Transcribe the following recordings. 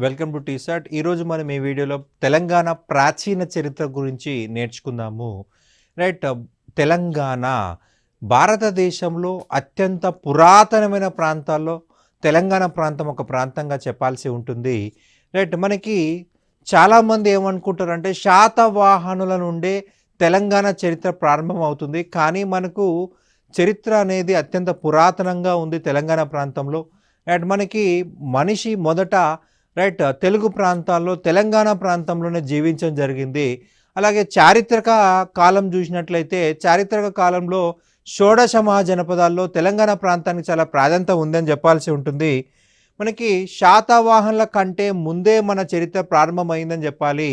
Welcome to T-SAT. ఈరోజు మనం ఈ వీడియోలో తెలంగాణ ప్రాచీన చరిత్ర గురించి నేర్చుకుందాము. రైట్. తెలంగాణ భారతదేశంలో అత్యంత పురాతనమైన ప్రాంతాల్లో తెలంగాణ ప్రాంతం ఒక ప్రాంతంగా చెప్పాల్సి ఉంటుంది. రైట్. మనకి చాలామంది ఏమనుకుంటారంటే శాతవాహనుల నుండే తెలంగాణ చరిత్ర ప్రారంభం అవుతుంది. కానీ మనకు చరిత్ర అనేది అత్యంత పురాతనంగా ఉంది తెలంగాణ ప్రాంతంలో. రైట్. మనకి మనిషి మొదట రైట్ తెలుగు ప్రాంతాల్లో తెలంగాణ ప్రాంతంలోనే జీవించడం జరిగింది. అలాగే చారిత్రక కాలం చూసినట్లయితే చారిత్రక కాలంలో షోడశ మహాజనపదాల్లో తెలంగాణ ప్రాంతానికి చాలా ప్రాధాన్యత ఉందని చెప్పాల్సి ఉంటుంది. మనకి శాతవాహనుల కంటే ముందే మన చరిత్ర ప్రారంభమైందని చెప్పాలి.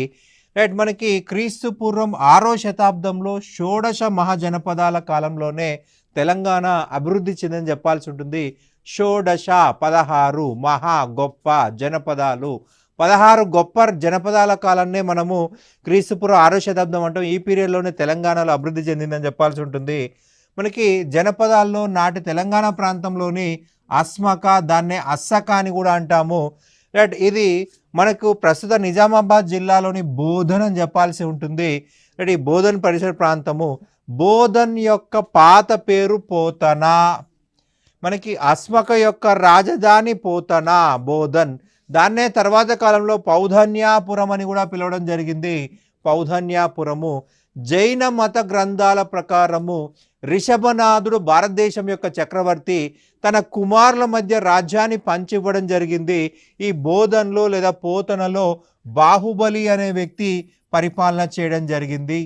రైట్. మనకి క్రీస్తు పూర్వం 6వ శతాబ్దంలో షోడశ మహాజనపదాల కాలంలోనే తెలంగాణ అభివృద్ధి చెందని చెప్పాల్సి ఉంటుంది. షోడశ 16 మహా గొప్ప జనపదాలు, 16 గొప్ప జనపదాల కాలాన్నే మనము క్రీస్తుపూర్వం 6వ శతాబ్దం అంటాం. ఈ పీరియడ్లోనే తెలంగాణలో అభివృద్ధి చెందిందని చెప్పాల్సి ఉంటుంది. మనకి జనపదాల్లో నాటి తెలంగాణ ప్రాంతంలోని అస్మక, దాన్నే అస్సక అని కూడా అంటాము. రైట్. ఇది మనకు ప్రస్తుత నిజామాబాద్ జిల్లాలోని బోధన్ అని చెప్పాల్సి ఉంటుంది. రైట్. ఈ బోధన్ పరిసర ప్రాంతము. బోధన్ యొక్క పాత పేరు పోతన. మనకి అస్మక యొక్క రాజధాని పోతన, బోధన్. దాన్నే తర్వాత కాలంలో పౌధన్యాపురం అని కూడా పిలవడం జరిగింది. పౌధన్యాపురము. జైన మత గ్రంథాల ప్రకారము రిషభనాథుడు భారతదేశం యొక్క చక్రవర్తి తన కుమారుల మధ్య రాజ్యాన్ని పంచివ్వడం జరిగింది. ఈ బోధన్లో లేదా పోతనలో బాహుబలి అనే వ్యక్తి పరిపాలన చేయడం జరిగింది.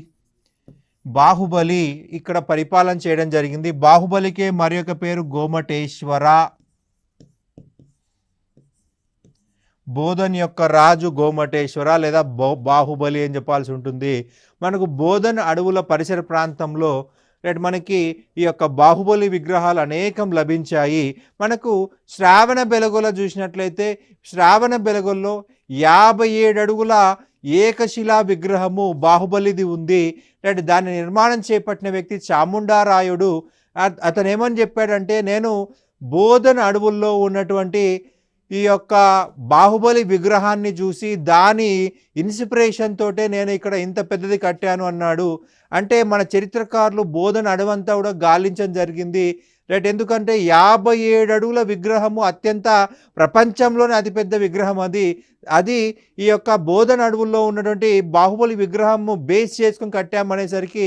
బాహుబలి ఇక్కడ పరిపాలన చేయడం జరిగింది. బాహుబలికే మరి ఒక పేరు గోమటేశ్వర. బోధన్ యొక్క రాజు గోమటేశ్వర లేదా బాహుబలి అని చెప్పాల్సి ఉంటుంది. మనకు బోధన్ అడవుల పరిసర ప్రాంతంలో మనకి ఈ యొక్క బాహుబలి విగ్రహాలు అనేకం లభించాయి. మనకు శ్రావణ బెలగొల చూసినట్లయితే శ్రావణ బెలగొల్లో 57 అడుగుల ఏకశిలా విగ్రహము బాహుబలిది ఉంది. దాన్ని నిర్మాణం చేపట్టిన వ్యక్తి చాముండారాయుడు. అతను ఏమని చెప్పాడంటే, నేను బోధన్ అడవుల్లో ఉన్నటువంటి ఈ యొక్క బాహుబలి విగ్రహాన్ని చూసి దాని ఇన్స్పిరేషన్ తోటే నేను ఇక్కడ ఇంత పెద్దది కట్టాను అన్నాడు. అంటే మన చరిత్రకారులు బోధన్ అడవంతా కూడా గాలించడం జరిగింది. రైట్. ఎందుకంటే 57 అడుగుల విగ్రహము అత్యంత ప్రపంచంలోనే అతిపెద్ద విగ్రహం అది ఈ యొక్క బోధన్ అడవుల్లో ఉన్నటువంటి బాహుబలి విగ్రహము బేస్ చేసుకుని కట్టామనేసరికి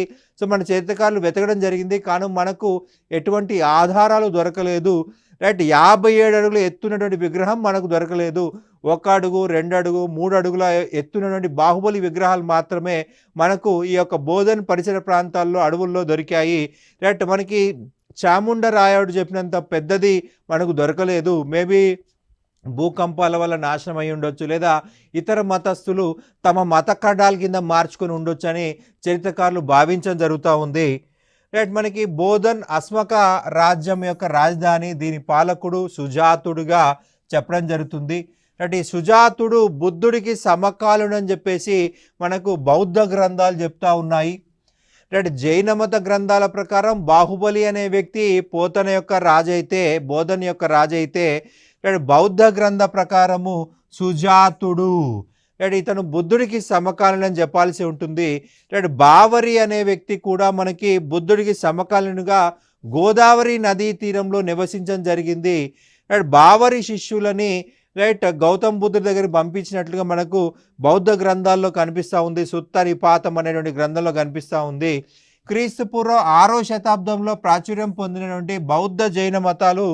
మన చరిత్రకారులు వెతకడం జరిగింది. కానీ మనకు ఎటువంటి ఆధారాలు దొరకలేదు. రైట్. 57 అడుగుల ఎత్తున్నటువంటి విగ్రహం మనకు దొరకలేదు. 1 అడుగు 2 అడుగు 3 అడుగుల ఎత్తున్నటువంటి బాహుబలి విగ్రహాలు మాత్రమే మనకు ఈ యొక్క బోధన్ పరిసర ప్రాంతాల్లో అడవుల్లో దొరికాయి. రైట్. మనకి చాముండరాయుడు చెప్పినంత పెద్దది మనకు దొరకలేదు. మేబీ భూకంపాల వల్ల నాశనం అయి ఉండొచ్చు, లేదా ఇతర మతస్థులు తమ మత కడ్డాల కింద మార్చుకొని ఉండొచ్చు అని చరిత్రకారులు భావించడం జరుగుతూ ఉంది. రైట్. మనకి బోధన్ అస్మక రాజ్యం యొక్క రాజధాని. దీని పాలకుడు సుజాతుడుగా చెప్పడం జరుగుతుంది. రైట్. ఈ సుజాతుడు బుద్ధుడికి సమకాలుడని చెప్పేసి మనకు బౌద్ధ గ్రంథాలు చెప్తా ఉన్నాయి. రైట్. జైన మత గ్రంథాల ప్రకారం బాహుబలి అనే వ్యక్తి పోతన యొక్క రాజైతే, బోధన్ యొక్క రాజైతే, బౌద్ధ గ్రంథ ప్రకారము సుజాతుడు ఇతను బుద్ధుడికి సమకాలీనని చెప్పాల్సి ఉంటుంది. బావరి అనే వ్యక్తి కూడా మనకి బుద్ధుడికి సమకాలీనుగా గోదావరి నదీ తీరంలో నివసించడం జరిగింది. బావరి శిష్యులని గౌతమ్ బుద్ధుడి దగ్గర పంపించినట్లుగా మనకు బౌద్ధ గ్రంథాల్లో కనిపిస్తూ ఉంది. సుత్తరిపాతం అనేటువంటి గ్రంథంలో కనిపిస్తూ ఉంది. క్రీస్తు పూర్వం 6వ శతాబ్దంలో ప్రాచుర్యం పొందినటువంటి బౌద్ధ జైన మతాలు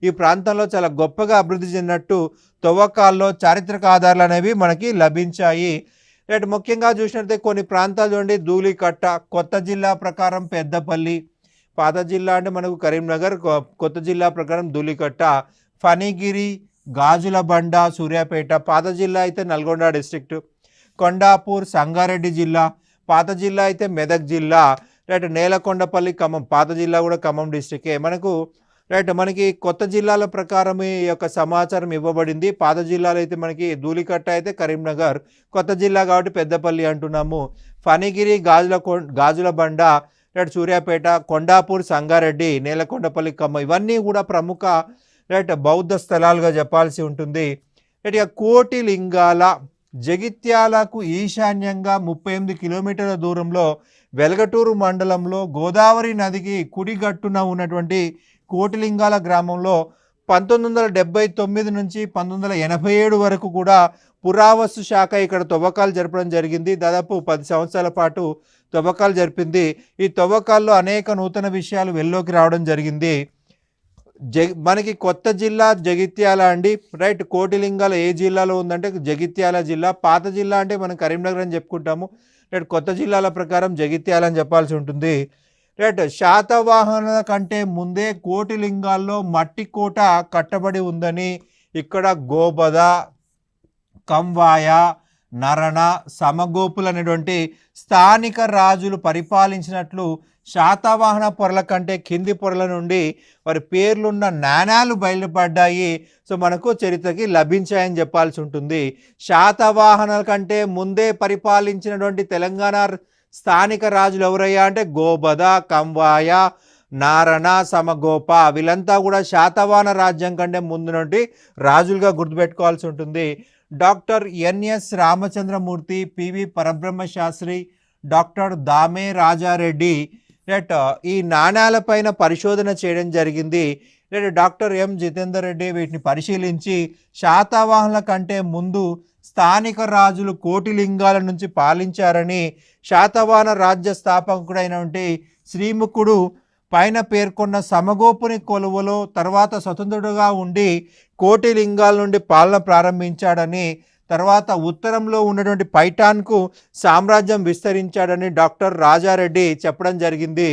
ఈ ప్రాంతంలో చాలా గొప్పగా అభివృద్ధి చెందినట్టు తవ్వకాల్లో చారిత్రక ఆధారాలు అనేవి మనకి లభించాయి. ముఖ్యంగా చూసినట్లయితే కొన్ని ప్రాంతాలు చూడండి. ధూళికట్ట, కొత్త జిల్లా ప్రకారం పెద్దపల్లి, పాత జిల్లా అంటే మనకు కరీంనగర్, కొత్త జిల్లా ప్రకారం ధూళికట్ట, ఫణిగిరి, గాజులబండ, సూర్యాపేట, పాత జిల్లా అయితే నల్గొండ డిస్ట్రిక్ట్, కొండాపూర్ సంగారెడ్డి జిల్లా, పాత జిల్లా అయితే మెదక్ జిల్లా, నేలకొండపల్లి ఖమ్మం, పాత జిల్లా కూడా ఖమ్మం డిస్ట్రిక్టే. మనకి కొత్త జిల్లాల ప్రకారం ఈ యొక్క సమాచారం ఇవ్వబడింది. పాత జిల్లాలో అయితే మనకి ధూళికట్ట అయితే కరీంనగర్, కొత్త జిల్లా కాబట్టి పెద్దపల్లి అంటున్నాము. ఫణిగిరి, గాజులబండ, సూర్యాపేట, కొండాపూర్ సంగారెడ్డి, నేలకొండపల్లి ఖమ్మం, ఇవన్నీ కూడా ప్రముఖ బౌద్ధ స్థలాలుగా చెప్పాల్సి ఉంటుంది. ఇక కోటిలింగాల జగిత్యాలకు ఈశాన్యంగా 38 కిలోమీటర్ల దూరంలో వెలగటూరు మండలంలో గోదావరి నదికి కుడిగట్టున ఉన్నటువంటి కోటిలింగాల గ్రామంలో 1979 నుంచి 1987 వరకు కూడా పురావస్తు శాఖ ఇక్కడ తవ్వకాలు జరపడం జరిగింది. దాదాపు 10 సంవత్సరాల పాటు తవ్వకాలు జరిపింది. ఈ తవ్వకాల్లో అనేక నూతన విషయాలు వెల్లోకి రావడం జరిగింది. మనకి కొత్త జిల్లా జగిత్యాల అండి, రైట్. కోటిలింగాల ఏ జిల్లాలో ఉందంటే జగిత్యాల జిల్లా. పాత జిల్లా అంటే మనం కరీంనగర్ అని చెప్పుకుంటాము. రైట్, కొత్త జిల్లాల ప్రకారం జగిత్యాల అని చెప్పాల్సి ఉంటుంది. రైట్, శాతవాహనుల కంటే ముందే కోటిలింగాల్లో మట్టి కోట కట్టబడి ఉందని ఇక్కడ గోబద, కంవాయ, నరణ, సమగోపులు అనేటువంటి స్థానిక రాజులు పరిపాలించినట్లు శాతవాహన పొరల కంటే కింది పొరల నుండి వారి పేర్లున్న నాణాలు బయలుపడ్డాయి. సో మనకు చరిత్రకి లభించాయని చెప్పాల్సి ఉంటుంది. శాతవాహనాల కంటే ముందే పరిపాలించినటువంటి తెలంగాణ స్థానిక రాజులు ఎవరయ్యా అంటే గోబద, కంవాయ, నారణ, సమగోప. వీళ్ళంతా కూడా శాతవాహన రాజ్యం కంటే ముందు నుండి రాజులుగా గుర్తుపెట్టుకోవాల్సి ఉంటుంది. డాక్టర్ ఎన్ఎస్ రామచంద్రమూర్తి, పివి పరబ్రహ్మ శాస్త్రి, డాక్టర్ దామే రాజారెడ్డి ఈ నాణాలపైన పరిశోధన చేయడం జరిగింది. డాక్టర్ ఎం జితేందర్ రెడ్డి వీటిని పరిశీలించి శాతవాహనుల కంటే ముందు స్థానిక రాజులు కోటిలింగాల నుంచి పాలించారని, శాతవాహన రాజ్య స్థాపకుడైనటువంటి శ్రీముఖుడు పైన పేర్కొన్న సమగోపుని కొలువులో తర్వాత స్వతంత్రుడుగా ఉండి కోటిలింగాల నుండి పాలన ప్రారంభించాడని, తర్వాత ఉత్తరంలో ఉన్నటువంటి పైఠాన్కు సామ్రాజ్యం విస్తరించాడని డాక్టర్ రాజారెడ్డి చెప్పడం జరిగింది.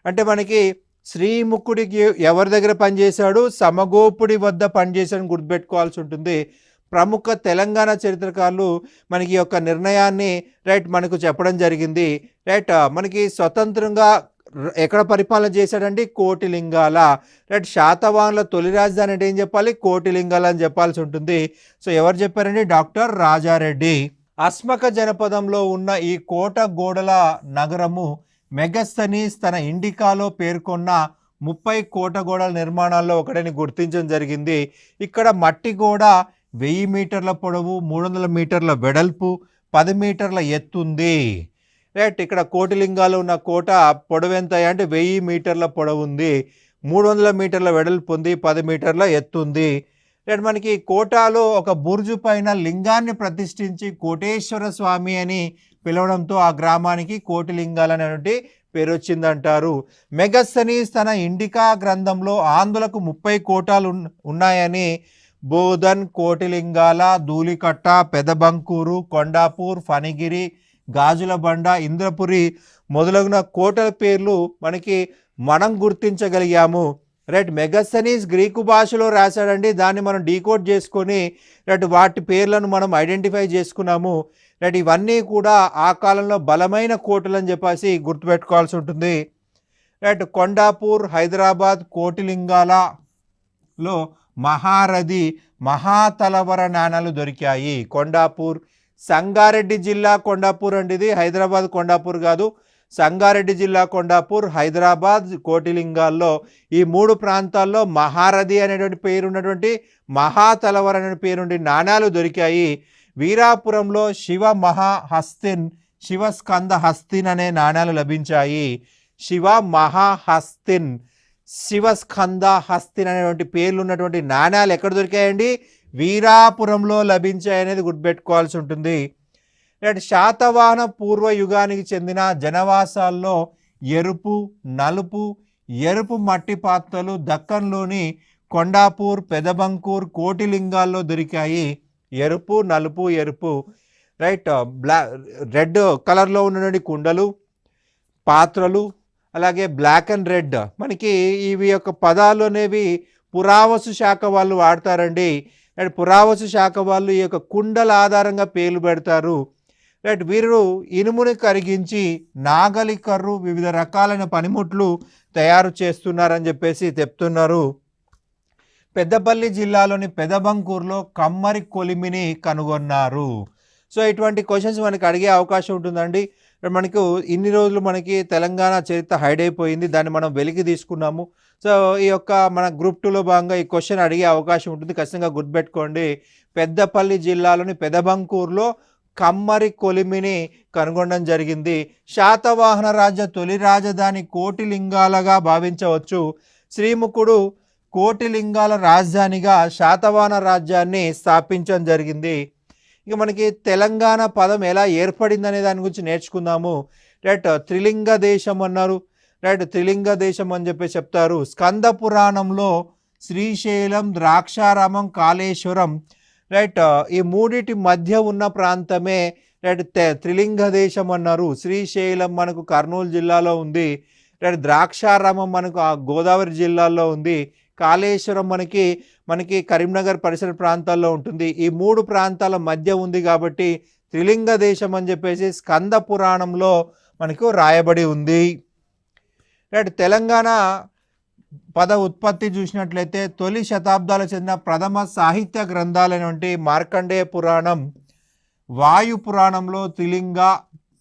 అంటే మనకి శ్రీముఖుడికి ఎవరి దగ్గర పనిచేశాడు? సమగోపుడి వద్ద పనిచేశాడని గుర్తుపెట్టుకోవాల్సి ఉంటుంది. ప్రముఖ తెలంగాణ చరిత్రకారులు మనకి యొక్క నిర్ణయాన్ని రైట్ మనకు చెప్పడం జరిగింది. రైట్, మనకి స్వతంత్రంగా ఎక్కడ పరిపాలన చేశాడండి? కోటిలింగాల. రైట్, శాతవాహనుల తొలి రాజధాని అంటే ఏం చెప్పాలి? కోటిలింగాల అని చెప్పాల్సి ఉంటుంది. సో ఎవరు చెప్పారండి? డాక్టర్ రాజారెడ్డి. అస్మక జనపదంలో ఉన్న ఈ కోట గోడల నగరము మెగస్తనీస్ తన ఇండికాలో పేర్కొన్న 30 కోట గోడల నిర్మాణాల్లో ఒకటిని గుర్తించడం జరిగింది. ఇక్కడ మట్టి గోడ 1000 మీటర్ల పొడవు, 300 మీటర్ల వెడల్పు, 10 మీటర్ల ఎత్తుంది. రైట్, ఇక్కడ కోటిలింగాలు ఉన్న కోట పొడవు ఎంత అంటే 1000 మీటర్ల పొడవు ఉంది, 300 మీటర్ల వెడల్పు ఉంది, 10 మీటర్ల ఎత్తుంది. రైట్, మనకి కోటలో ఒక బుర్జు పైన లింగాన్ని ప్రతిష్ఠించి కోటేశ్వర స్వామి అని పిలవడంతో ఆ గ్రామానికి కోటిలింగాలు అనేటువంటి పేరు వచ్చిందంటారు. మెగస్తనీస్ తన ఇండికా గ్రంథంలో ఆంధ్రులకు 30 కోటాలు ఉన్నాయని బోధన్, కోటిలింగాల, ధూళికట్ట, పెదబంకూరు, కొండాపూర్, ఫణిగిరి, గాజులబండ, ఇంద్రపురి మొదలగున కోటల పేర్లు మనం గుర్తించగలిగాము. రైట్, మెగస్తనీస్ గ్రీకు భాషలో రాశాడండి. దాన్ని మనం డీకోడ్ చేసుకొని రైట్ వాటి పేర్లను మనం ఐడెంటిఫై చేసుకున్నాము. రైట్, ఇవన్నీ కూడా ఆ కాలంలో బలమైన కోటలు అని చెప్పేసి గుర్తుపెట్టుకోవాల్సి ఉంటుంది. రైట్, కొండాపూర్, హైదరాబాద్, కోటిలింగాలలో మహారథి, మహాతలవర నాణాలు దొరికాయి. కొండాపూర్, సంగారెడ్డి జిల్లా కొండాపూర్ అండి. ఇది హైదరాబాద్ కొండాపూర్ కాదు, సంగారెడ్డి జిల్లా కొండాపూర్, హైదరాబాద్, కోటిలింగాల్లో ఈ 3 ప్రాంతాల్లో మహారథి అనేటువంటి పేరు ఉన్నటువంటి మహాతలవర్ అనే పేరుండి నాణాలు దొరికాయి. వీరాపురంలో శివ మహాహస్తిన్, శివస్కంద హస్తిన్ అనే నాణాలు లభించాయి. శివ మహాహస్తిన్, శివస్కంద హస్తిన్ అనేటువంటి పేర్లు ఉన్నటువంటి నాణాలు ఎక్కడ దొరికాయండి? వీరాపురంలో లభించాయనేది గుర్తుపెట్టుకోవాల్సి ఉంటుంది. శాతవాహన పూర్వ యుగానికి చెందిన జనవాసాల్లో ఎరుపు, నలుపు, ఎరుపు మట్టి పాత్రలు దక్కన్లోని కొండాపూర్, పెదబంకూర్, కోటిలింగాల్లో దొరికాయి. ఎరుపు, నలుపు, ఎరుపు. రైట్, రెడ్ కలర్లో ఉన్నటువంటి కుండలు, పాత్రలు, అలాగే బ్లాక్ అండ్ రెడ్. మనకి ఇవి యొక్క పదాలు అనేవి పురావస్తు శాఖ వాళ్ళు వాడతారండి. రైట్, పురావస్తు శాఖ వాళ్ళు ఈ యొక్క కుండల ఆధారంగా పేర్లు పెడతారు. రైట్, వీరు ఇనుముని కరిగించి నాగలి కర్రు, వివిధ రకాలైన పనిముట్లు తయారు చేస్తున్నారని చెప్పేసి చెప్తున్నారు. పెద్దపల్లి జిల్లాలోని పెదబంకూరులో కమ్మరి కొలిమిని కనుగొన్నారు. సో ఇటువంటి క్వశ్చన్స్ మనకి అడిగే అవకాశం ఉంటుందండి. మనకు ఇన్ని రోజులు మనకి తెలంగాణ చరిత్ర హైడ్ అయిపోయింది. దాన్ని మనం వెలికి తీసుకున్నాము. సో, ఈ యొక్క మన గ్రూప్ 2లో భాగంగా ఈ క్వెషన్ అడిగే అవకాశం ఉంటుంది. ఖచ్చితంగా గుర్తుపెట్టుకోండి. పెద్దపల్లి జిల్లాలోని పెదబంకూరులో కమ్మరి కొలిమిని కనుగొనడం జరిగింది. శాతవాహన రాజ్య తొలి రాజధాని కోటిలింగాలగా భావించవచ్చు. శ్రీముఖుడు కోటిలింగాల రాజధానిగా శాతవాహన రాజ్యాన్ని స్థాపించడం జరిగింది. ఇక మనకి తెలంగాణ పదం ఎలా ఏర్పడిందనే దాని గురించి నేర్చుకుందాము. రైట్, త్రిలింగ దేశం అన్నారు. రైట్, త్రిలింగ దేశం అని చెప్పి చెప్తారు. స్కంద పురాణంలో శ్రీశైలం, ద్రాక్షారామం, కాళేశ్వరం రైట్ ఈ మూడిటి మధ్య ఉన్న ప్రాంతమే రైట్ త్రిలింగ దేశం అన్నారు. శ్రీశైలం మనకు కర్నూలు జిల్లాలో ఉంది. రైట్, ద్రాక్షారామం మనకు గోదావరి జిల్లాలో ఉంది. కాళేశ్వరం మనకి కరీంనగర్ పరిసర ప్రాంతాల్లో ఉంటుంది. ఈ మూడు ప్రాంతాల మధ్య ఉంది కాబట్టి త్రిలింగ దేశం అని చెప్పేసి స్కంద పురాణంలో మనకు రాయబడి ఉంది. రైట్, తెలంగాణ పద ఉత్పత్తి చూసినట్లయితే తొలి శతాబ్దాలకు చెందిన ప్రథమ సాహిత్య గ్రంథాలైనటువంటి మార్కండేయ పురాణం, వాయు పురాణంలో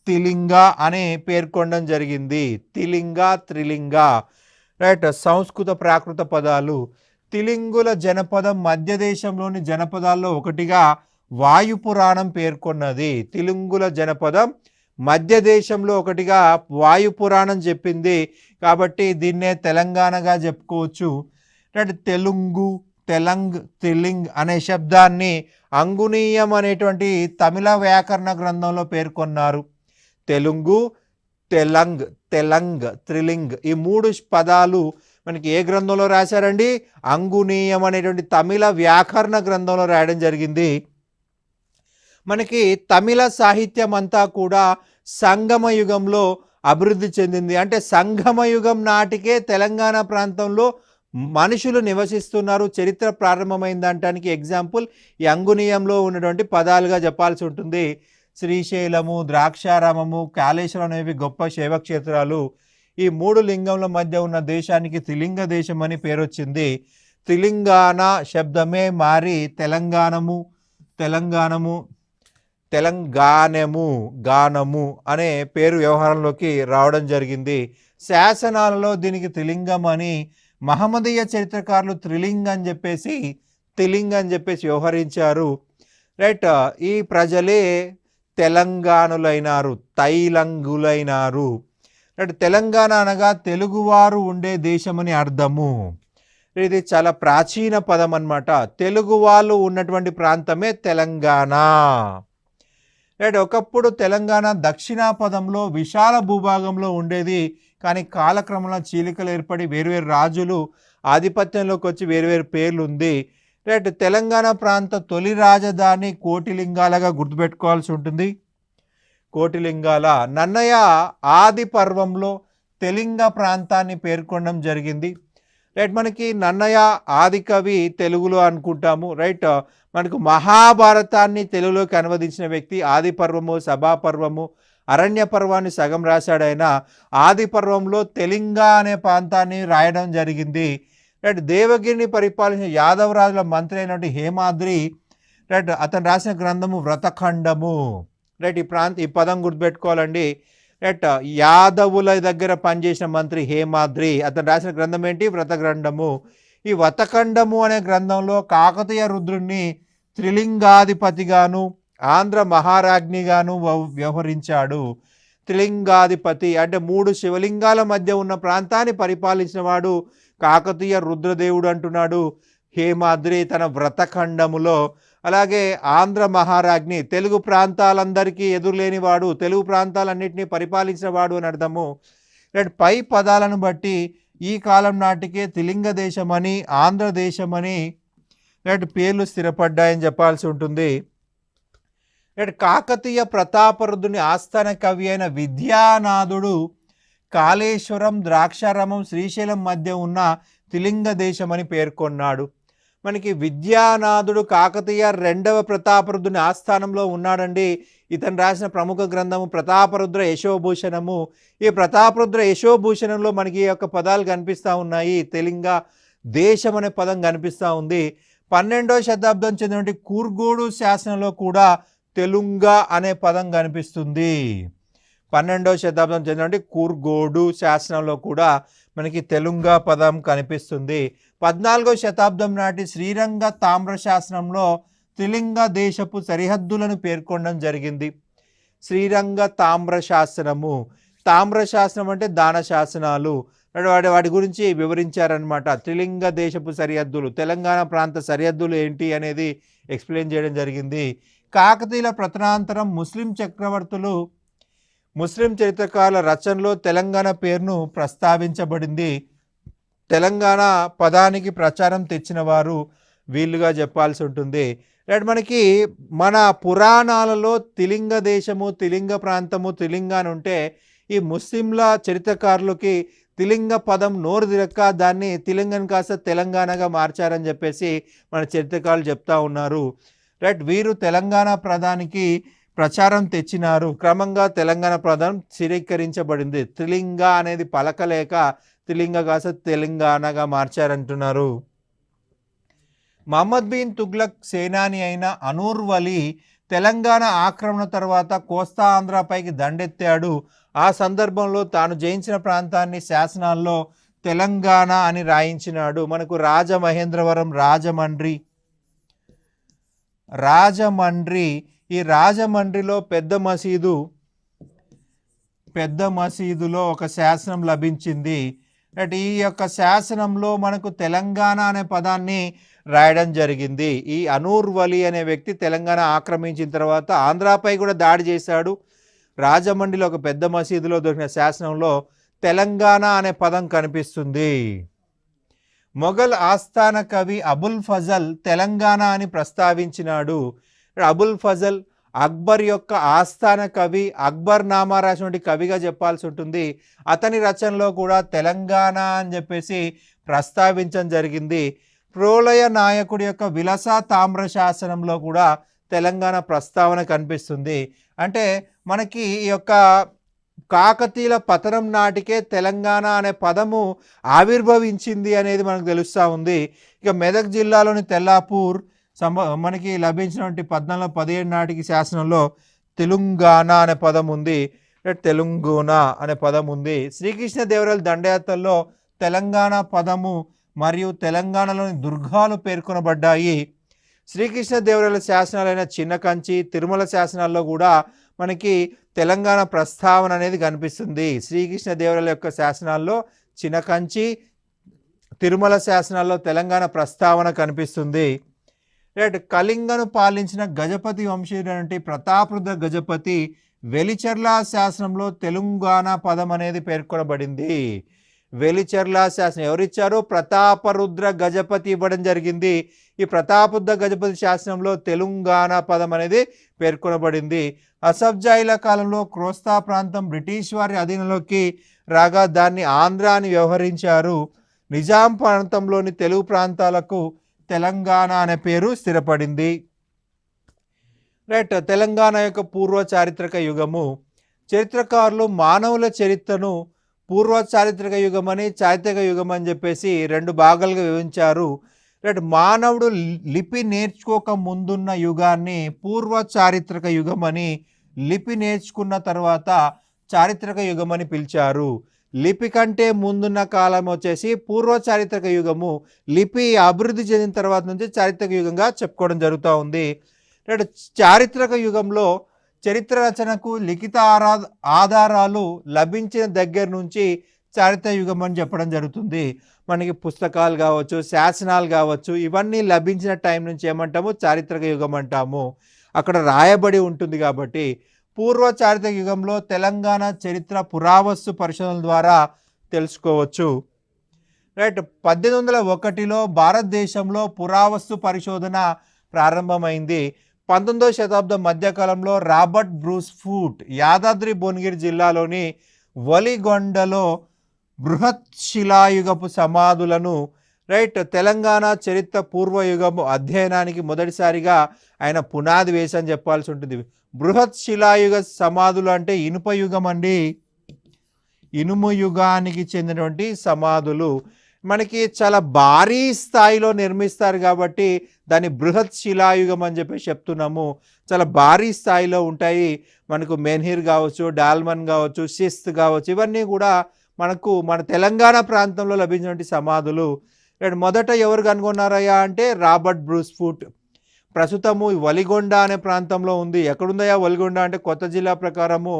తిలింగ అనే పేర్కొనడం జరిగింది. తిలింగ, త్రిలింగ. రైట్, సంస్కృత ప్రాకృత పదాలు. తిలింగుల జనపదం మధ్య దేశంలోని జనపదాల్లో ఒకటిగా వాయు పురాణం పేర్కొన్నది. తిలింగుల జనపదం మధ్య దేశంలో ఒకటిగా వాయు పురాణం చెప్పింది కాబట్టి దీన్నే తెలంగాణగా చెప్పుకోవచ్చు. రైట్, తిలింగ్ అనే శబ్దాన్ని అంగునీయం అనేటువంటి తమిళ వ్యాకరణ గ్రంథంలో పేర్కొన్నారు. తెలుగు, తెలంగ్, త్రిలింగ్ ఈ మూడు పదాలు మనకి ఏ గ్రంథంలో రాశారండి? అంగునీయం అనేటువంటి తమిళ వ్యాకరణ గ్రంథంలో రాయడం జరిగింది. మనకి తమిళ సాహిత్యం అంతా కూడా సంగమ యుగంలో అభివృద్ధి చెందింది. అంటే సంగమ యుగం నాటికే తెలంగాణ ప్రాంతంలో మనుషులు నివసిస్తున్నారు, చరిత్ర ప్రారంభమైంది అనడానికి ఎగ్జాంపుల్ ఈ అంగునీయంలో ఉన్నటువంటి పదాలుగా చెప్పాల్సి ఉంటుంది. శ్రీశైలము, ద్రాక్షారామము, కాళేశ్వరం అనేవి గొప్ప శైవక్షేత్రాలు. ఈ మూడు లింగంల మధ్య ఉన్న దేశానికి త్రిలింగ దేశం అని పేరు వచ్చింది. తెలంగాణ శబ్దమే మారి గానము అనే పేరు వ్యవహారంలోకి రావడం జరిగింది. శాసనాలలో దీనికి త్రిలింగం అని, మహమ్మదీయ చరిత్రకారులు తిలింగ్ అని చెప్పేసి వ్యవహరించారు. రైట్, ఈ ప్రజలే తెలంగాణులైనారు, తైలంగులైనారు. రైట్, తెలంగాణ అనగా తెలుగువారు ఉండే దేశమని అర్థము. ఇది చాలా ప్రాచీన పదం అన్నమాట. తెలుగు వాళ్ళు ఉన్నటువంటి ప్రాంతమే తెలంగాణ. రైట్, ఒకప్పుడు తెలంగాణ దక్షిణాపదంలో విశాల భూభాగంలో ఉండేది. కానీ కాలక్రమంలో చీలికలు ఏర్పడి వేరువేరు రాజులు ఆధిపత్యంలోకి వచ్చి వేరువేరు పేర్లు ఉంది. రైట్, తెలంగాణ ప్రాంత తొలి రాజధాని కోటిలింగాలగా గుర్తుపెట్టుకోవాల్సి ఉంటుంది. కోటిలింగాల. నన్నయ్య ఆది పర్వంలో తెలింగ ప్రాంతాన్ని పేర్కొనడం జరిగింది. రైట్, మనకి నన్నయ్య ఆది కవి తెలుగులో అనుకుంటాము. రైట్, మనకు మహాభారతాన్ని తెలుగులోకి అనువదించిన వ్యక్తి. ఆది పర్వము, సభాపర్వము, అరణ్య పర్వాన్ని సగం రాశాడు. ఆయన ఆది పర్వంలో తెలింగ అనే ప్రాంతాన్ని రాయడం జరిగింది. రైట్, దేవగిరిని పరిపాలించిన యాదవరాజుల మంత్రి అయినటువంటి హేమాద్రి రైట్ అతను రాసిన గ్రంథము వ్రతఖండము. రైట్, ఈ పదం గుర్తుపెట్టుకోవాలండి. రైట్, యాదవుల దగ్గర పనిచేసిన మంత్రి హేమాద్రి, అతను రాసిన గ్రంథం ఏంటి? వ్రతఖండము. ఈ వ్రతఖండము అనే గ్రంథంలో కాకతీయ రుద్రుణ్ణి త్రిలింగాధిపతిగాను ఆంధ్ర మహారాజ్ఞిగాను వ్యవహరించాడు. త్రిలింగాధిపతి అంటే మూడు శివలింగాల మధ్య ఉన్న ప్రాంతాన్ని పరిపాలించిన వాడు కాకతీయ రుద్రదేవుడు అంటున్నాడు హేమాద్రి తన వ్రతఖండములో. అలాగే ఆంధ్ర మహారాజ్ఞి తెలుగు ప్రాంతాలందరికీ ఎదురులేనివాడు, తెలుగు ప్రాంతాలన్నింటినీ పరిపాలించిన వాడు అని అర్థము. పై పదాలను బట్టి ఈ కాలం నాటికే త్రిలింగ దేశమని, ఆంధ్రదేశమని పేర్లు స్థిరపడ్డాయని చెప్పాల్సి ఉంటుంది. కాకతీయ ప్రతాపరుద్రుని ఆస్థాన కవి అయిన విద్యానాథుడు కాళేశ్వరం, ద్రాక్షారామం, శ్రీశైలం మధ్య ఉన్న త్రిలింగ దేశమని పేర్కొన్నాడు. మనకి విద్యానాథుడు కాకతీయ రెండవ ప్రతాపరుద్రుని ఆస్థానంలో ఉన్నాడండి. ఇతను రాసిన ప్రముఖ గ్రంథము ప్రతాపరుద్ర యశోభూషణము. ఈ ప్రతాపరుద్ర యశోభూషణంలో మనకి ఈ యొక్క పదాలు కనిపిస్తూ ఉన్నాయి. త్రిలింగ దేశం అనే పదం కనిపిస్తూ ఉంది. 12వ శతాబ్దం చెందినటువంటి కూర్గోడు శాసనంలో కూడా తెలుంగ అనే పదం కనిపిస్తుంది. 12వ శతాబ్దం చెందినటువంటి కూర్గోడు శాసనంలో కూడా మనకి తెలుంగ పదం కనిపిస్తుంది. 14వ శతాబ్దం నాటి శ్రీరంగ తామ్ర శాసనంలో త్రిలింగ దేశపు సరిహద్దులను పేర్కొనడం జరిగింది. శ్రీరంగ తామ్ర శాసనము, తామ్ర శాసనం అంటే దాన శాసనాలు, వాటి గురించి వివరించారనమాట. త్రిలింగ దేశపు సరిహద్దులు, తెలంగాణ ప్రాంత సరిహద్దులు ఏంటి అనేది ఎక్స్ప్లెయిన్ చేయడం జరిగింది. కాకతీయుల ప్రతనాంతరం ముస్లిం చక్రవర్తులు, ముస్లిం చరిత్రకారుల రచనలో తెలంగాణ పేరును ప్రస్తావించబడింది. తెలంగాణ పదానికి ప్రచారం తెచ్చిన వారు వీళ్ళుగా చెప్పాల్సి ఉంటుంది. రైట్, మనకి మన పురాణాలలో త్రిలింగ దేశము, త్రిలింగ ప్రాంతము, త్రిలింగ అని ఉంటే ఈ ముస్లింల చరిత్రకారులకి త్రిలింగ పదం నోరు తిరక్క దాన్ని త్రిలింగన్ కాస్త తెలంగాణగా మార్చారని చెప్పేసి మన చరిత్రకారులు చెప్తా ఉన్నారు. రైట్, వీరు తెలంగాణ పదానికి ప్రచారం తెచ్చినారు. క్రమంగా తెలంగాణ పదం స్థిరీకరించబడింది. త్రిలింగ అనేది పలకలేక త్రిలింగ కాస్త తెలంగాణగా మార్చారంటున్నారు. మహమ్మద్ బిన్ తుగ్లక్ సేనాని అయిన అనూర్ వలి తెలంగాణ ఆక్రమణ తర్వాత కోస్తా ఆంధ్రపైకి దండెత్తాడు. ఆ సందర్భంలో తాను జయించిన ప్రాంతాన్ని శాసనాల్లో తెలంగాణ అని రాయించినాడు. మనకు రాజమహేంద్రవరం, రాజమండ్రి, ఈ రాజమండ్రిలో పెద్ద మసీదులో ఒక శాసనం లభించింది. అంటే ఈ యొక్క శాసనంలో మనకు తెలంగాణ అనే పదాన్ని రాయడం జరిగింది. ఈ అనూర్ వలి అనే వ్యక్తి తెలంగాణ ఆక్రమించిన తర్వాత ఆంధ్రాపై కూడా దాడి చేశాడు. రాజమండ్రిలో ఒక పెద్ద మసీదులో దొరికిన శాసనంలో తెలంగాణ అనే పదం కనిపిస్తుంది. మొఘల్ ఆస్థాన కవి అబుల్ ఫజల్ తెలంగాణ అని ప్రస్తావించినాడు. అబుల్ ఫజల్ అక్బర్ యొక్క ఆస్థాన కవి, అక్బర్ నామా రాసినటువంటి కవిగా చెప్పాల్సి ఉంటుంది. అతని రచనలో కూడా తెలంగాణ అని చెప్పేసి ప్రస్తావించడం జరిగింది. ప్రోలయ నాయకుడి యొక్క విలస తామ్ర శాసనంలో కూడా తెలంగాణ ప్రస్తావన కనిపిస్తుంది. అంటే మనకి ఈ యొక్క కాకతీయుల పతనం నాటికే తెలంగాణ అనే పదము ఆవిర్భవించింది అనేది మనకు తెలుస్తూ ఉంది. ఇక మెదక్ జిల్లాలోని తెల్లాపూర్ మనకి లభించినటువంటి 1417 నాటికి శాసనంలో తెలంగాణ అనే పదం ఉంది. తెలంగాణ అనే పదం ఉంది. శ్రీకృష్ణదేవరాయల దండయాత్రలో తెలంగాణ పదము మరియు తెలంగాణలోని దుర్గాలు పేర్కొనబడ్డాయి. శ్రీకృష్ణదేవరాయల శాసనాలైన చిన్న కంచి, తిరుమల శాసనాల్లో కూడా మనకి తెలంగాణ ప్రస్తావన అనేది కనిపిస్తుంది. శ్రీకృష్ణదేవరాయల యొక్క శాసనాల్లో చిన్న కంచి, తిరుమల శాసనాల్లో తెలంగాణ ప్రస్తావన కనిపిస్తుంది. రైట్, కళింగను పాలించిన గజపతి వంశీయుడు ప్రతాపరుద్ర గజపతి వెలిచెర్ల శాసనంలో తెలంగాణ పదం అనేది పేర్కొనబడింది. వెలిచెర్ల శాసనం ఎవరిచ్చారు? ప్రతాపరుద్ర గజపతి ఇవ్వడం జరిగింది. ఈ ప్రతాపరుద్ర గజపతి శాసనంలో తెలంగాణ పదం అనేది పేర్కొనబడింది. అసఫ్జాయిల కాలంలో క్రోస్తా ప్రాంతం బ్రిటిష్ వారి అధీనంలోకి రాగా దాన్ని ఆంధ్ర అని వ్యవహరించారు. నిజాం ప్రాంతంలోని తెలుగు ప్రాంతాలకు తెలంగాణ అనే పేరు స్థిరపడింది. రైట్, తెలంగాణ యొక్క పూర్వ చారిత్రక యుగము. చరిత్రకారులు మానవుల చరిత్రను పూర్వ చారిత్రక యుగం అని, చారిత్రక యుగం అని చెప్పేసి 2 భాగాలుగా విభజించారు. రైట్, మానవుడు లిపి నేర్చుకోక ముందున్న యుగాన్ని పూర్వ చారిత్రక యుగం అని, లిపి నేర్చుకున్న తర్వాత చారిత్రక యుగం అని పిలిచారు. లిపి కంటే ముందున్న కాలం వచ్చేసి పూర్వ చారిత్రక యుగము. లిపి అభివృద్ధి చెందిన తర్వాత నుంచి చారిత్రక యుగంగా చెప్పుకోవడం జరుగుతూ ఉంది. చారిత్రక యుగంలో చరిత్ర రచనకు లిఖిత ఆధారాలు లభించిన దగ్గర నుంచి చారిత్రక యుగం అని చెప్పడం జరుగుతుంది. మనకి పుస్తకాలు కావచ్చు, శాసనాలు కావచ్చు, ఇవన్నీ లభించిన టైం నుంచి ఏమంటాము? చారిత్రక యుగం అంటాము. అక్కడ రాయబడి ఉంటుంది కాబట్టి. పూర్వ చారిత్రక యుగంలో తెలంగాణ చరిత్ర పురావస్తు పరిశోధనల ద్వారా తెలుసుకోవచ్చు. రైట్, 1801లో భారతదేశంలో పురావస్తు పరిశోధన ప్రారంభమైంది. 19వ శతాబ్దం మధ్యకాలంలో Robert Bruce Foote Yadadri Bhuvanagiri జిల్లాలోని వలిగొండలో బృహత్ శిలాయుగపు సమాధులను, రైట్, తెలంగాణ చరిత్ర పూర్వయుగము అధ్యయనానికి మొదటిసారిగా ఆయన పునాది వేసని చెప్పాల్సి ఉంటుంది. బృహత్ శిలాయుగ సమాధులు అంటే ఇనుప యుగం అండి. ఇనుము యుగానికి చెందినటువంటి సమాధులు. మనకి చాలా భారీ స్థాయిలో నిర్మిస్తారు కాబట్టి దాన్ని బృహత్ శిలాయుగం అని చెప్పేసి చెప్తున్నాము. చాలా భారీ స్థాయిలో ఉంటాయి. మనకు మెన్హిర్ కావచ్చు, డాల్మన్ కావచ్చు, షిస్త్ కావచ్చు, ఇవన్నీ కూడా మనకు మన తెలంగాణ ప్రాంతంలో లభించినటువంటి సమాధులు. మొదట ఎవరు కనుగొన్నారయ్యా అంటే రాబర్ట్ బ్రూస్ఫుట్. ప్రస్తుతము వలిగొండ అనే ప్రాంతంలో ఉంది. ఎక్కడుందయ్యా వలిగొండ అంటే కొత్త జిల్లా ప్రకారము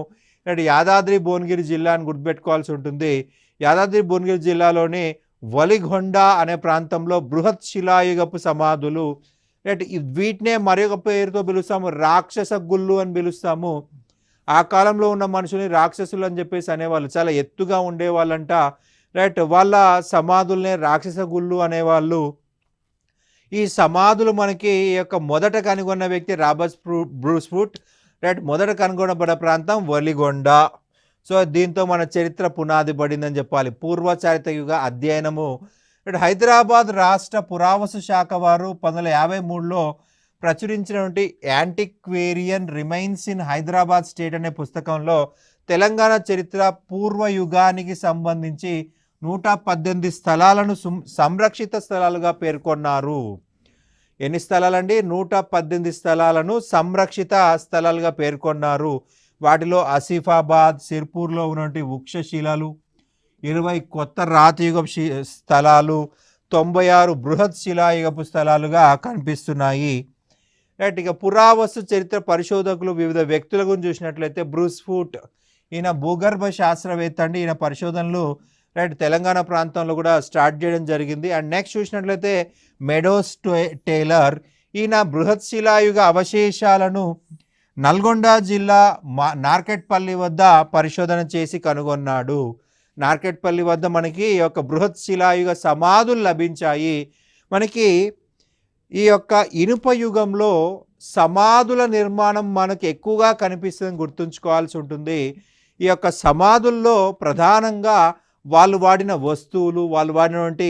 యాదాద్రి భువనగిరి జిల్లా అని గుర్తుపెట్టుకోవాల్సి ఉంటుంది. యాదాద్రి భువనగిరి జిల్లాలోని వలిగొండ అనే ప్రాంతంలో బృహత్ శిలాయుగపు సమాధులు. వీటినే మరొక పేరుతో పిలుస్తాము, రాక్షస గుళ్ళు అని పిలుస్తాము. ఆ కాలంలో ఉన్న మనుషుల్ని రాక్షసులు అని చెప్పేసి అనేవాళ్ళు. చాలా ఎత్తుగా ఉండేవాళ్ళంట. వాళ్ళ సమాధుల్నే రాక్షస గుళ్ళు అనేవాళ్ళు. ఈ సమాధులు మనకి ఈ యొక్క మొదట కనుగొన్న వ్యక్తి రాబర్ట్ బ్రూస్ఫుట్. మొదట కనుగొనబడిన ప్రాంతం వలిగొండ. సో దీంతో మన చరిత్ర పునాది పడిందని చెప్పాలి. పూర్వ చారిత్రక అధ్యయనము. హైదరాబాద్ రాష్ట్ర పురావస్తు శాఖ వారు 1953లో ప్రచురించినటువంటి యాంటిక్వేరియన్ రిమైన్స్ ఇన్ హైదరాబాద్ స్టేట్ అనే పుస్తకంలో తెలంగాణ చరిత్ర పూర్వయుగానికి సంబంధించి 118 స్థలాలను సంరక్షిత స్థలాలుగా పేర్కొన్నారు. ఎన్ని స్థలాలండి? 118 స్థలాలను సంరక్షిత స్థలాలుగా పేర్కొన్నారు. వాటిలో ఆసిఫాబాద్, సిర్పూర్లో ఉన్నటువంటి వృక్షశిలలు, 20 కొత్త రాతియుగ స్థలాలు, 96 బృహత్ శిలాయుగపు స్థలాలుగా కనిపిస్తున్నాయి. ఇక పురావస్తు చరిత్ర పరిశోధకులు వివిధ వ్యక్తుల గురించి చూసినట్లయితే బ్రూస్ఫుట్, ఈయన భూగర్భ శాస్త్రవేత్త అండి. ఈయన పరిశోధనలు తెలంగాణ ప్రాంతంలో కూడా స్టార్ట్ చేయడం జరిగింది. అండ్ నెక్స్ట్ చూసినట్లయితే మెడోస్ టేలర్, ఈయన బృహత్ శిలాయుగ అవశేషాలను నల్గొండ జిల్లా నార్కెట్పల్లి వద్ద పరిశోధన చేసి కనుగొన్నాడు. నార్కెట్పల్లి వద్ద మనకి ఈ యొక్క బృహత్ శిలాయుగ సమాధులు లభించాయి. మనకి ఈ యొక్క ఇనుప యుగంలో సమాధుల నిర్మాణం మనకు ఎక్కువగా కనిపిస్తుందని గుర్తుంచుకోవాల్సి ఉంటుంది. ఈ యొక్క సమాధుల్లో ప్రధానంగా వాళ్ళు వాడిన వస్తువులు, వాళ్ళు వాడినటువంటి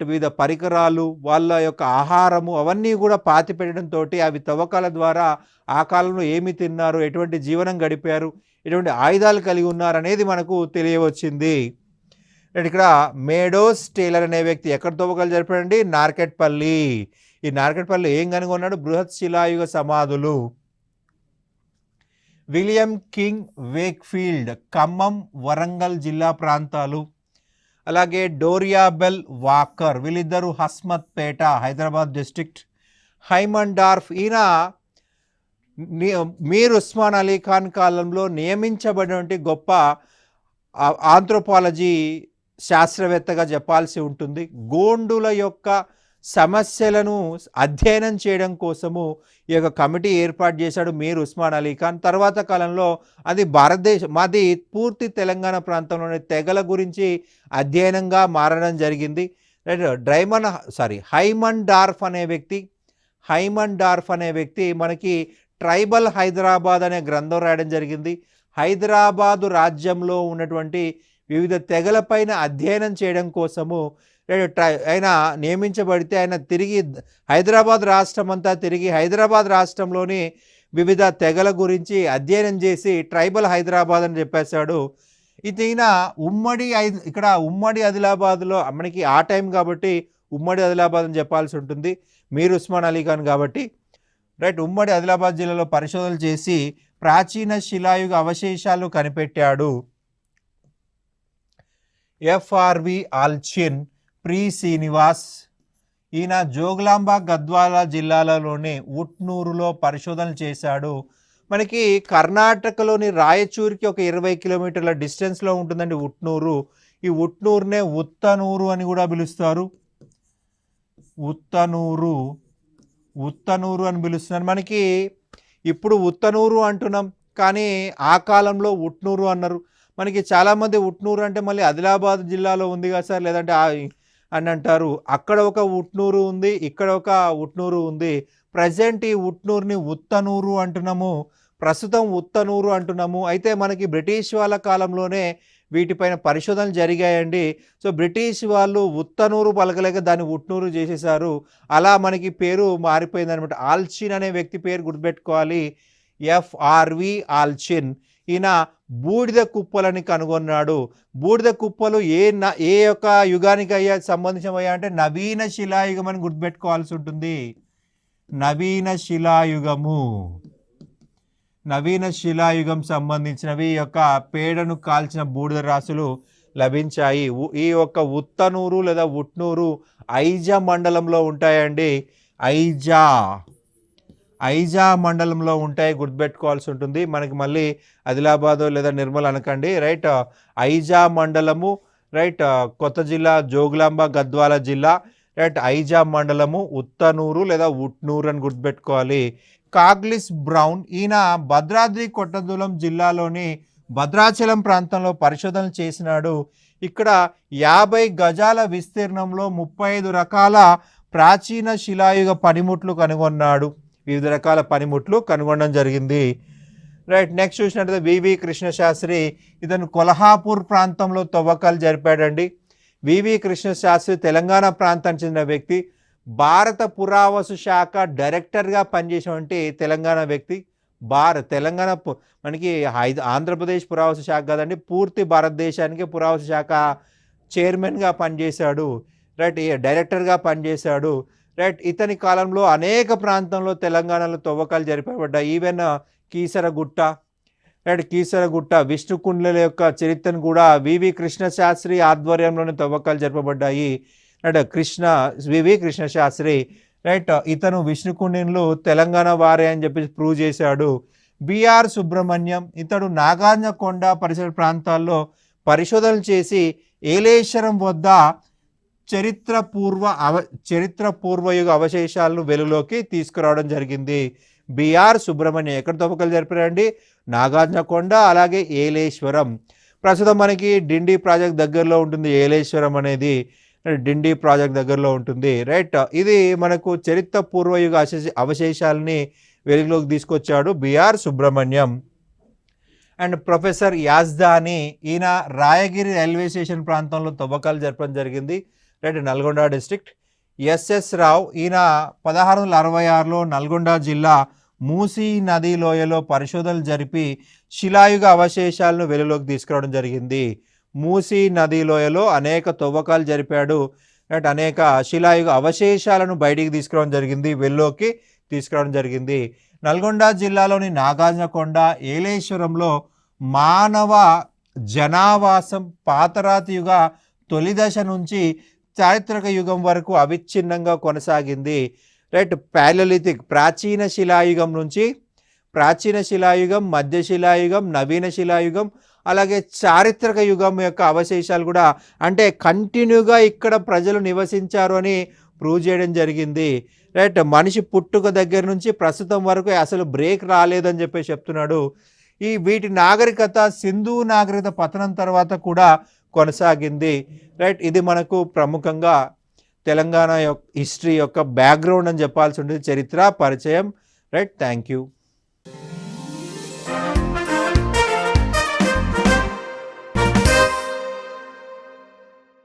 వివిధ పరికరాలు, వాళ్ళ యొక్క ఆహారము అవన్నీ కూడా పాతి పెట్టడంతో అవి తవ్వకాల ద్వారా ఆ కాలంలో ఏమి తిన్నారు, ఎటువంటి జీవనం గడిపారు, ఎటువంటి ఆయుధాలు కలిగి ఉన్నారు అనేది మనకు తెలియవచ్చింది. ఇక్కడ మేడోస్ టేలర్ అనే వ్యక్తి ఎక్కడ తవ్వకాలు జరిపాడండి? నార్కెట్పల్లి. ఈ నార్కెట్పల్లి ఏం కనుగొన్నాడు? బృహత్ శిలాయుగ సమాధులు. William king Wakefield, Khammam, Warangal జిల్లా ప్రాంతాలు. అలాగే డోరియాబెల్ వాకర్, వీళ్ళిద్దరూ హస్మత్ పేట, హైదరాబాద్ డిస్ట్రిక్ట్. హైమన్ డార్ఫ్, ఈయన మీర్ ఉస్మాన్ అలీ ఖాన్ కాలంలో నియమించబడినటువంటి గొప్ప ఆంథ్రోపాలజీ శాస్త్రవేత్తగా చెప్పాల్సి ఉంటుంది. గోండుల యొక్క సమస్యలను అధ్యయనం చేయడం కోసము ఈ యొక్క కమిటీ ఏర్పాటు చేశాడు మీర్ ఉస్మాన్ అలీ ఖాన్. తర్వాత కాలంలో అది మాది పూర్తి తెలంగాణ ప్రాంతంలోని తెగల గురించి అధ్యయనంగా మారడం జరిగింది. హైమన్ డార్ఫ్ అనే వ్యక్తి మనకి ట్రైబల్ హైదరాబాద్ అనే గ్రంథం రాయడం జరిగింది. హైదరాబాదు రాజ్యంలో ఉన్నటువంటి వివిధ తెగలపైన అధ్యయనం చేయడం కోసము ఆయన నియమించబడితే ఆయన తిరిగి హైదరాబాద్ రాష్ట్రం అంతా తిరిగి హైదరాబాద్ రాష్ట్రంలోని వివిధ తెగల గురించి అధ్యయనం చేసి ట్రైబల్ హైదరాబాద్ అని చెప్పేశాడు. ఈయన ఇక్కడ ఉమ్మడి ఆదిలాబాద్లో మనకి ఆ టైం కాబట్టి ఉమ్మడి ఆదిలాబాద్ అని చెప్పాల్సి ఉంటుంది, మీర్ ఉస్మాన్ అలీ ఖాన్ కాబట్టి. ఉమ్మడి ఆదిలాబాద్ జిల్లాలో పరిశోధనలు చేసి ప్రాచీన శిలాయుగ అవశేషాలు కనిపెట్టాడు. ఎఫ్ఆర్వి ఆల్చిన్, ప్రి శ్రీనివాస్, ఈయన జోగులాంబ గద్వాల జిల్లాలలోని ఉట్నూరులో పరిశోధనలు చేశాడు. మనకి కర్ణాటకలోని రాయచూరికి ఒక 20 కిలోమీటర్ల డిస్టెన్స్లో ఉంటుందండి ఉట్నూరు. ఈ ఉట్నూరునే ఉత్తనూరు అని కూడా పిలుస్తారు. ఉత్తనూరు అని పిలుస్తున్నారు. మనకి ఇప్పుడు ఉత్తనూరు అంటున్నాం, కానీ ఆ కాలంలో ఉట్నూరు అన్నారు. మనకి చాలామంది ఉట్నూరు అంటే మళ్ళీ ఆదిలాబాద్ జిల్లాలో ఉంది కదా సార్, లేదంటే అని అంటారు. అక్కడ ఒక ఉట్నూరు ఉంది, ఇక్కడ ఒక ఉట్నూరు ఉంది. ప్రజెంట్ ఈ ఉట్నూరుని ఉత్తనూరు అంటున్నాము, ప్రస్తుతం ఉత్తనూరు అంటున్నాము. అయితే మనకి బ్రిటిష్ వాళ్ళ కాలంలోనే వీటిపైన పరిశోధనలు జరిగాయండి. సో బ్రిటిష్ వాళ్ళు ఉత్తనూరు పలకలేక దాన్ని ఉట్నూరు చేసేసారు. అలా మనకి పేరు మారిపోయింది అనమాట. ఆల్చిన్ అనే వ్యక్తి పేరు గుర్తుపెట్టుకోవాలి, ఎఫ్ఆర్వి ఆల్చిన్. ఈయన బూడిద కుప్పలని కనుగొన్నాడు. బూడిద కుప్పలు ఏ యొక్క యుగానికి సంబంధించినవయ్యా అంటే నవీన శిలాయుగం అని గుర్తుపెట్టుకోవాల్సి ఉంటుంది. నవీన శిలాయుగం సంబంధించినవి యొక్క పేడను కాల్చిన బూడిద రాశులు లభించాయి. ఈ యొక్క ఉత్తనూరు లేదా ఉట్నూరు ఐజా మండలంలో ఉంటాయండి. ఐజా మండలంలో ఉంటాయి, గుర్తుపెట్టుకోవాల్సి ఉంటుంది. మనకి మళ్ళీ ఆదిలాబాద్ లేదా నిర్మల్ అనకండి, రైట్. ఐజా మండలము, రైట్. కొత్త జిల్లా జోగులాంబ గద్వాల జిల్లా, రైట్. ఐజా మండలము ఉత్తనూరు లేదా ఉట్నూరు అని గుర్తుపెట్టుకోవాలి. కాగ్లిస్ బ్రౌన్ ఈయన భద్రాద్రి కొత్తగూడెం జిల్లాలోని భద్రాచలం ప్రాంతంలో పరిశోధనలు చేసినాడు. ఇక్కడ 50 గజాల విస్తీర్ణంలో 35 రకాల ప్రాచీన శిలాయుగ పనిముట్లు కనుగొన్నాడు. వివిధ రకాల పనిముట్లు కనుగొనడం జరిగింది, రైట్. నెక్స్ట్ చూసినట్లయితే వివి కృష్ణశాస్త్రి ఇతను కొల్హాపూర్ ప్రాంతంలో తవ్వకాలు జరిపాడండి. వివి కృష్ణశాస్త్రి తెలంగాణ ప్రాంతానికి చెందిన వ్యక్తి. భారత పురావస్తు శాఖ డైరెక్టర్గా పనిచేసినటువంటి తెలంగాణ వ్యక్తి. తెలంగాణ మనకి ఆంధ్రప్రదేశ్ పురావస్తు శాఖ కాదండి, పూర్తి భారతదేశానికి పురావస్తు శాఖ చైర్మన్గా పనిచేశాడు, రైట్. డైరెక్టర్గా పనిచేశాడు, రైట్. ఇతని కాలంలో అనేక ప్రాంతంలో తెలంగాణలో తవ్వకాలు జరిపబడ్డాయి. Even Keesaragutta, right. కీసరగుట్ట విష్ణుకుండ్ల యొక్క చరిత్రను కూడా వివి కృష్ణశాస్త్రి ఆధ్వర్యంలోనే తవ్వకాలు జరపబడ్డాయి, రైట్. VV Krishnasastri, right. ఇతను విష్ణుకుండిన్లు తెలంగాణ వారే అని చెప్పి ప్రూవ్ చేశాడు. బిఆర్ సుబ్రహ్మణ్యం ఇతడు నాగార్జునకొండ పరిసర ప్రాంతాల్లో పరిశోధనలు చేసి ఏలేశ్వరం వద్ద చరిత్ర పూర్వయుగ అవశేషాలను వెలుగులోకి తీసుకురావడం జరిగింది. బిఆర్ సుబ్రహ్మణ్యం ఎక్కడ తవ్వకాలు జరిపారండి? నాగార్జునకొండ, అలాగే ఏలేశ్వరం. ప్రస్తుతం మనకి డిండి ప్రాజెక్ట్ దగ్గరలో ఉంటుంది. ఏలేశ్వరం అనేది డిండి ప్రాజెక్ట్ దగ్గరలో ఉంటుంది, రైట్. ఇది మనకు చరిత్ర పూర్వయుగ అవశేషాలని వెలుగులోకి తీసుకొచ్చాడు బిఆర్ సుబ్రహ్మణ్యం. అండ్ ప్రొఫెసర్ యాజ్దాని ఈయన రాయగిరి రైల్వే స్టేషన్ ప్రాంతంలో తవ్వకాలు జరపడం జరిగింది, రైట్. నల్గొండ డిస్ట్రిక్ట్. ఎస్ఎస్ రావు ఈయన 1666లో నల్గొండ జిల్లా మూసీ నది లోయలో పరిశోధనలు జరిపి శిలాయుగ అవశేషాలను వెలుగులోకి తీసుకురావడం జరిగింది. మూసీ నది లోయలో అనేక తవ్వకాలు జరిపాడు, రైట్. అనేక శిలాయుగ అవశేషాలను బయటికి తీసుకురావడం జరిగింది, వెలుగులోకి తీసుకురావడం జరిగింది. నల్గొండ జిల్లాలోని నాగార్జునకొండ, ఏలేశ్వరంలో మానవ జనావాసం పాతరాతి యుగ తొలి దశ నుంచి చారిత్రక యుగం వరకు అవిచ్ఛిన్నంగా కొనసాగింది, రైట్. పాలియోలిథిక్ ప్రాచీన శిలాయుగం నుంచి ప్రాచీన శిలాయుగం, మధ్య శిలాయుగం, నవీన శిలాయుగం, అలాగే చారిత్రక యుగం యొక్క అవశేషాలు కూడా అంటే కంటిన్యూగా ఇక్కడ ప్రజలు నివసించారు అని ప్రూవ్ చేయడం జరిగింది, రైట్. మనిషి పుట్టుక దగ్గర నుంచి ప్రస్తుతం వరకు అసలు బ్రేక్ రాలేదని చెప్పి చెప్తున్నాడు. వీటి నాగరికత సింధు నాగరికత పతనం తర్వాత కూడా కొనసాగింది, రైట్. ఇది మనకు ప్రముఖంగా తెలంగాణ హిస్టరీ యొక్క బ్యాక్గ్రౌండ్ అని చెప్పాల్సి ఉంటుంది, చరిత్ర పరిచయం, రైట్. Thank you.